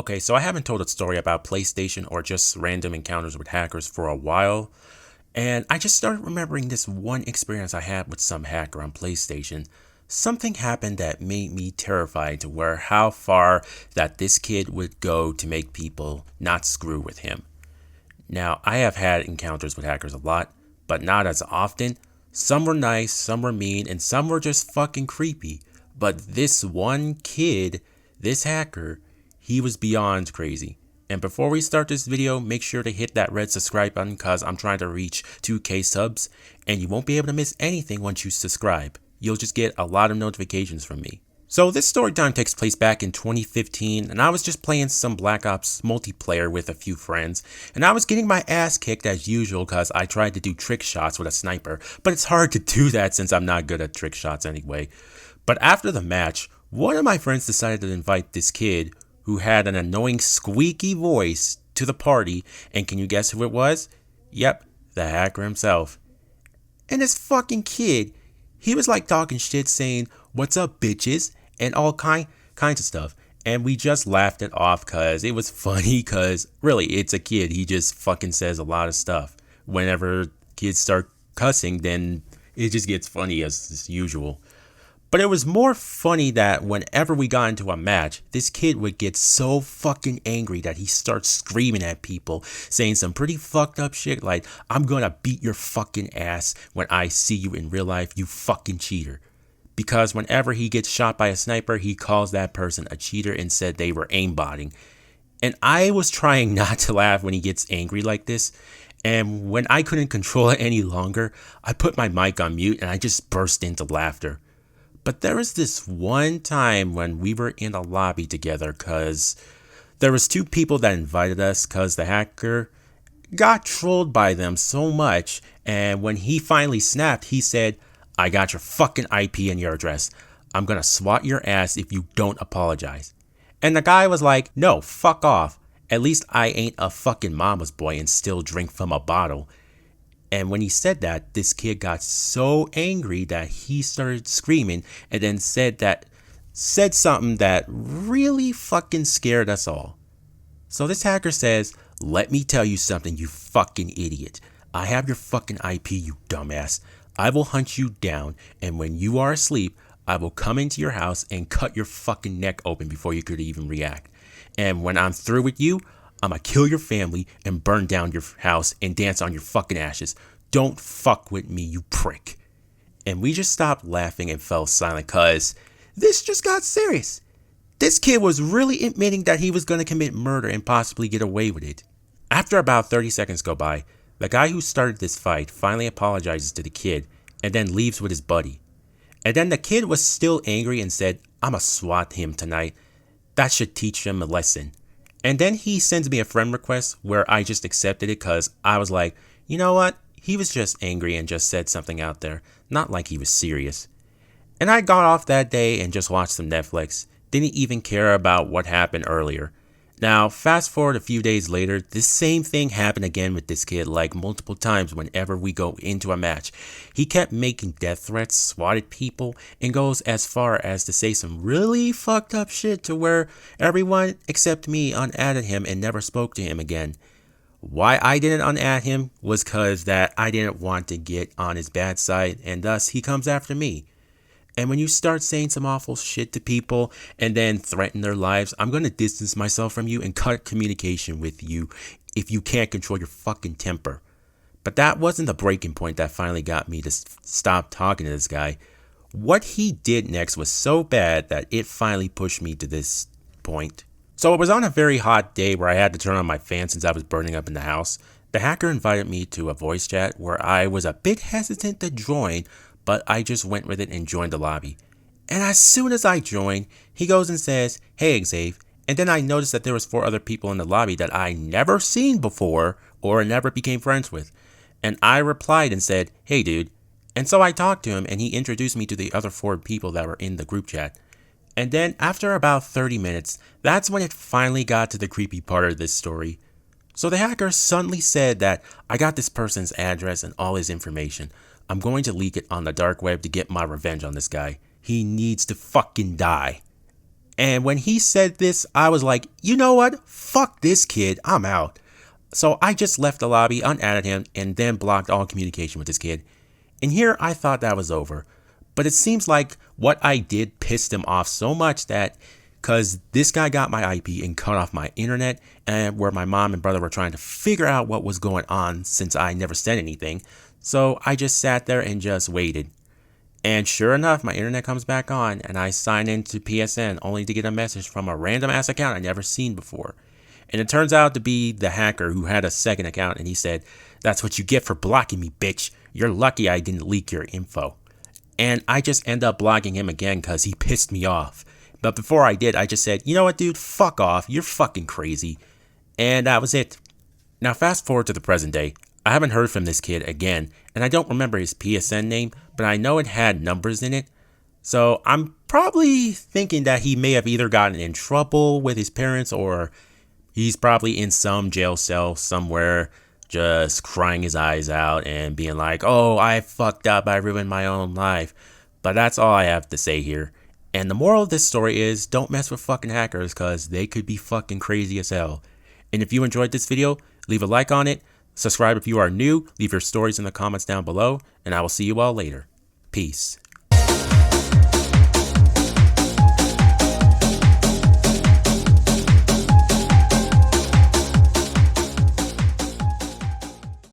Okay, so I haven't told a story about PlayStation or just random encounters with hackers for a while, and I just started remembering this one experience I had with some hacker on PlayStation. Something happened that made me terrified to where how far that this kid would go to make people not screw with him. Now, I have had encounters with hackers a lot, but not as often. Some were nice, some were mean, and some were just fucking creepy. But this one kid, this hacker, he was beyond crazy. And before we start this video, make sure to hit that red subscribe button because I'm trying to reach 2K subs, and you won't be able to miss anything once you subscribe. You'll just get a lot of notifications from me. So this story time takes place back in 2015, and I was just playing some Black Ops multiplayer with a few friends, and I was getting my ass kicked as usual because I tried to do trick shots with a sniper, but it's hard to do that since I'm not good at trick shots anyway. But after the match, one of my friends decided to invite this kid who had an annoying squeaky voice to the party, and can you guess who it was? Yep, the hacker himself. And this fucking kid, he was like talking shit saying, "What's up, bitches?" and all kinds of stuff. And we just laughed it off because it was funny because really, it's a kid. He just fucking says a lot of stuff. Whenever kids start cussing, then it just gets funny as usual. But it was more funny that whenever we got into a match, this kid would get so fucking angry that he starts screaming at people, saying some pretty fucked up shit like, "I'm gonna beat your fucking ass when I see you in real life, you fucking cheater." Because whenever he gets shot by a sniper, he calls that person a cheater and said they were aimbotting. And I was trying not to laugh when he gets angry like this. And when I couldn't control it any longer, I put my mic on mute and I just burst into laughter. But there was this one time when we were in a lobby together because there was two people that invited us because the hacker got trolled by them so much. And when he finally snapped, he said, "I got your fucking IP and your address. I'm gonna swat your ass if you don't apologize." And the guy was like, "No, fuck off. At least I ain't a fucking mama's boy and still drink from a bottle." And when he said that, this kid got so angry that he started screaming and then said something that really fucking scared us all. So this hacker says, "Let me tell you something, you fucking idiot. I have your fucking IP, you dumbass. I will hunt you down, and when you are asleep, I will come into your house and cut your fucking neck open before you could even react. And when I'm through with you, I'm gonna kill your family and burn down your house and dance on your fucking ashes. Don't fuck with me, you prick." And we just stopped laughing and fell silent cause this just got serious. This kid was really admitting that he was gonna commit murder and possibly get away with it. After about 30 seconds go by, the guy who started this fight finally apologizes to the kid and then leaves with his buddy. And then the kid was still angry and said, "I'ma swat him tonight. That should teach him a lesson." And then he sends me a friend request where I just accepted it because I was like, you know what? He was just angry and just said something out there, not like he was serious. And I got off that day and just watched some Netflix. Didn't even care about what happened earlier. Now, fast forward a few days later, this same thing happened again with this kid like multiple times whenever we go into a match. He kept making death threats, swatted people, and goes as far as to say some really fucked up shit to where everyone except me unadded him and never spoke to him again. Why I didn't unadd him was because that I didn't want to get on his bad side, and thus he comes after me. And when you start saying some awful shit to people and then threaten their lives, I'm going to distance myself from you and cut communication with you if you can't control your fucking temper. But that wasn't the breaking point that finally got me to stop talking to this guy. What he did next was so bad that it finally pushed me to this point. So it was on a very hot day where I had to turn on my fan since I was burning up in the house. The hacker invited me to a voice chat where I was a bit hesitant to join, but I just went with it and joined the lobby. And as soon as I joined, he goes and says, "Hey, Xav." And then I noticed that there was 4 other people in the lobby that I never seen before or never became friends with. And I replied and said, "Hey, dude." And so I talked to him and he introduced me to the other 4 people that were in the group chat. And then after about 30 minutes, that's when it finally got to the creepy part of this story. So the hacker suddenly said that I got this person's address and all his information. I'm going to leak it on the dark web to get my revenge on this guy. He needs to fucking die. And when he said this, I was like, you know what? Fuck this kid. I'm out. So I just left the lobby, unadded him, and then blocked all communication with this kid. And here I thought that was over. But it seems like what I did pissed him off so much that, because this guy got my IP and cut off my internet, and where my mom and brother were trying to figure out what was going on since I never said anything. So I just sat there and just waited. And sure enough, my internet comes back on and I sign into PSN only to get a message from a random ass account I never seen before. And it turns out to be the hacker who had a second account, and he said, "That's what you get for blocking me, bitch. You're lucky I didn't leak your info." And I just end up blocking him again because he pissed me off. But before I did, I just said, you know what, dude, fuck off. You're fucking crazy. And that was it. Now fast forward to the present day. I haven't heard from this kid again, and I don't remember his PSN name, but I know it had numbers in it. So I'm probably thinking that he may have either gotten in trouble with his parents, or he's probably in some jail cell somewhere just crying his eyes out and being like, oh, I fucked up, I ruined my own life. But that's all I have to say here. And the moral of this story is, don't mess with fucking hackers, because they could be fucking crazy as hell. And if you enjoyed this video, leave a like on it. Subscribe if you are new, leave your stories in the comments down below, and I will see you all later. Peace.